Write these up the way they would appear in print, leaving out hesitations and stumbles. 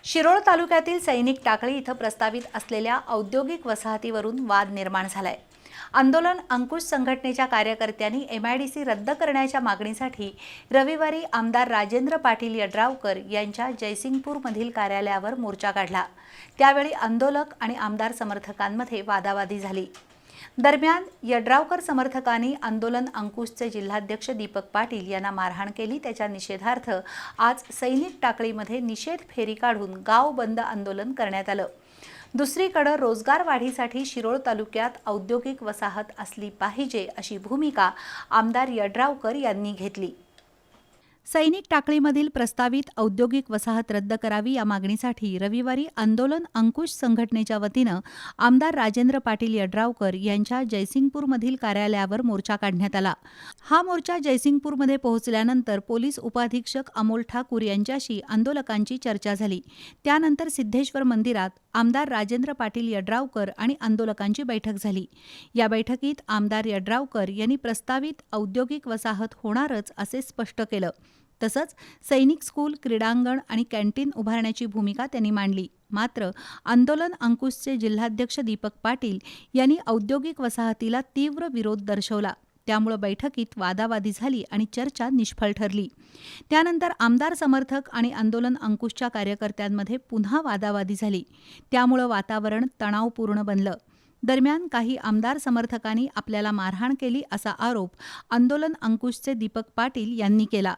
शिरोळ तालुक्यातील सैनिक टाकळी इथं प्रस्तावित असलेल्या औद्योगिक वसाहतीवरून वाद निर्माण झालाय। आंदोलन अंकुश संघटनेच्या कार्यकर्त्यांनी एमआयडीसी रद्द करण्याच्या मागणीसाठी रविवारी आमदार राजेंद्र पाटील यड्रावकर यांच्या जयसिंगपूरमधील कार्यालयावर मोर्चा काढला। त्यावेळी आंदोलक आणि आमदार समर्थकांमध्ये वादावादी झाली। दरम्यान यड्रावकर समर्थकांनी आंदोलन अंकुशचे जिल्हाध्यक्ष दीपक पाटील यांना मारहाण केली। त्याच्या निषेधार्थ आज सैनिक टाकळीमध्ये निषेध फेरी काढून गाव बंद आंदोलन करण्यात आलं। दुसरीकडे रोजगार वाढीसाठी शिरोळ तालुक्यात औद्योगिक वसाहत असली पाहिजे अशी भूमिका आमदार यड्रावकर यांनी घेतली। सैनिक टाकळीमधील प्रस्तावित औद्योगिक वसाहत रद्द करावी या मागणीसाठी रविवारी आंदोलन अंकुश संघटनेच्या वतीनं आमदार राजेंद्र पाटील यड्रावकर यांच्या जयसिंगपूरमधील कार्यालयावर मोर्चा काढण्यात आला। हा मोर्चा जयसिंगपूरमध्ये पोहोचल्यानंतर पोलीस उपाधीक्षक अमोल ठाकूर यांच्याशी आंदोलकांची चर्चा झाली। त्यानंतर सिद्धेश्वर मंदिरात आमदार राजेंद्र पाटील यड्रावकर आणि आंदोलकांची बैठक झाली। या बैठकीत आमदार यड्रावकर यांनी प्रस्तावित औद्योगिक वसाहत होणारच असे स्पष्ट केलं। तसंच सैनिक स्कूल, क्रीडांगण आणि कॅन्टीन उभारण्याची भूमिका त्यांनी मांडली। मात्र आंदोलन अंकुशचे जिल्हाध्यक्ष दीपक पाटील यांनी औद्योगिक वसाहतीला तीव्र विरोध दर्शवला। त्यामुळे बैठकीत वादावादी झाली आणि चर्चा निष्फळ ठरली। त्यानंतर आमदार समर्थक आणि आंदोलन अंकुशच्या कार्यकर्त्यांमध्ये पुन्हा वादावादी झाली। त्यामुळे वातावरण तणावपूर्ण बनलं। दरम्यान काही आमदार समर्थकांनी आपल्याला मारहाण केली असा आरोप आंदोलन अंकुशचे दीपक पाटील यांनी केला।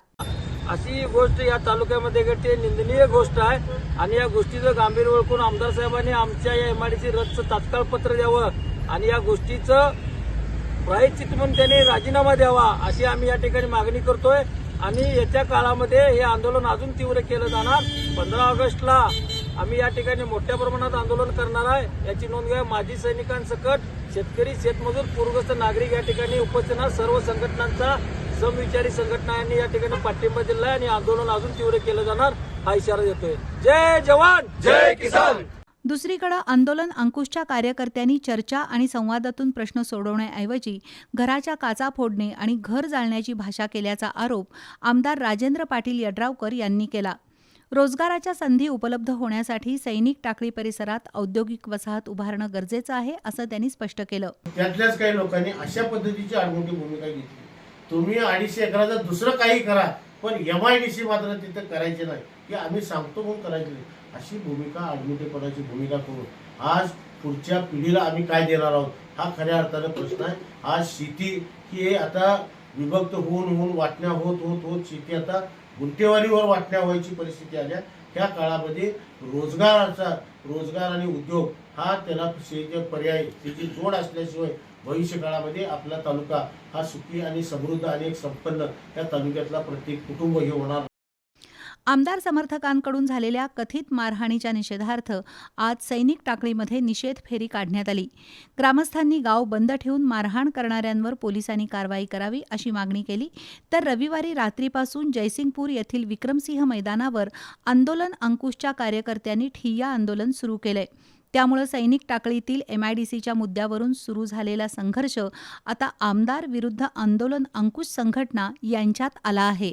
अशी गोष्ट या तालुक्यामध्ये घडते, निंदनीय गोष्ट आहे आणि या गोष्टीचं गांभीर्य ओळखून आमदार साहेबांनी आमच्या या एमआयडीसी रद्दचं तात्काळ पत्र द्यावं आणि या गोष्टीचं प्रायश्चित्त म्हणून त्यांनी राजीनामा द्यावा अशी आम्ही या ठिकाणी मागणी करतोय। आणि येत्या काळामध्ये हे आंदोलन अजून तीव्र केलं जाणार। 15 ऑगस्टला आम्ही या ठिकाणी मोठ्या प्रमाणात आंदोलन करणार आहे, याची नोंद घ्या। माजी सैनिकांसकट शेतकरी, शेतमजूर, पूरग्रस्त नागरिक या ठिकाणी उपस्थित, सर्व संघटनांचा, समविचारी संघटनांनी या ठिकाणी पाठिंबा दिला आहे आणि आंदोलन अजून तीव्र केलं जाणार हा इशारा देतोय। जय जवान जय किसान। दुसरीकडे आंदोलन अंकुशच्या कार्यकर्त्यांनी चर्चा आणि संवादातून प्रश्न सोडवण्याऐवजी घराच्या काचा फोडणे आणि घर जाळण्याची भाषा केल्याचा आरोप आमदार राजेंद्र पाटील यड्रावकर यांनी केला। रोजगाराच्या संधी उपलब्ध होण्यासाठी सैनिक टाकळी परिसरात औद्योगिक वसाहत उभारणं गरजेचं आहे असं त्यांनी स्पष्ट केलं। त्यातल्याच काही लोकांनी अशा पद्धतीची आडमुठी भूमिका घेतली। तुम्ही 250 एकराचं दुसरं काही करा, पण एमआयडीसी मात्र तिथं करायचे नाही, की आम्ही सांगतो म्हणून करायचे नाही, अशी भूमिका, आडमुठेपणाची भूमिका करून आज पुढच्या पिढीला आम्ही काय देणार आहोत हा खऱ्या अर्थानं प्रश्न आहे। आज शेती ही आता विभक्त होऊन वाटण्या होत शेती आता गुंठेवारीवर वाटण्या व्हायची परिस्थिती आल्या। त्या काळामध्ये रोजगार आणि उद्योग हा त्याला पर्याय, त्याची जोड असल्याशिवाय भविष्य काळामध्ये आपला तालुका हा सुखी आणि समृद्ध आणि एक संपन्न या तालुक्यातला प्रत्येक कुटुंब हे होणार। आमदार समर्थकांकडून झालेल्या कथित मारहाणीच्या निषेधार्थ आज सैनिक टाकळीमध्ये निषेध फेरी काढण्यात आली। ग्रामस्थांनी गाव बंद ठेवून मारहाण करणाऱ्यांवर पोलिसांनी कारवाई करावी अशी मागणी केली। तर रविवारी रात्रीपासून जयसिंगपूर येथील विक्रमसिंह मैदानावर आंदोलन अंकुशच्या कार्यकर्त्यांनी ठिय्या आंदोलन सुरू केलंय। त्यामुळे सैनिक टाकळीतील एमआयडीसीच्या मुद्द्यावरून सुरू झालेला संघर्ष आता आमदार विरुद्ध आंदोलन अंकुश संघटना यांच्यात आला आहे।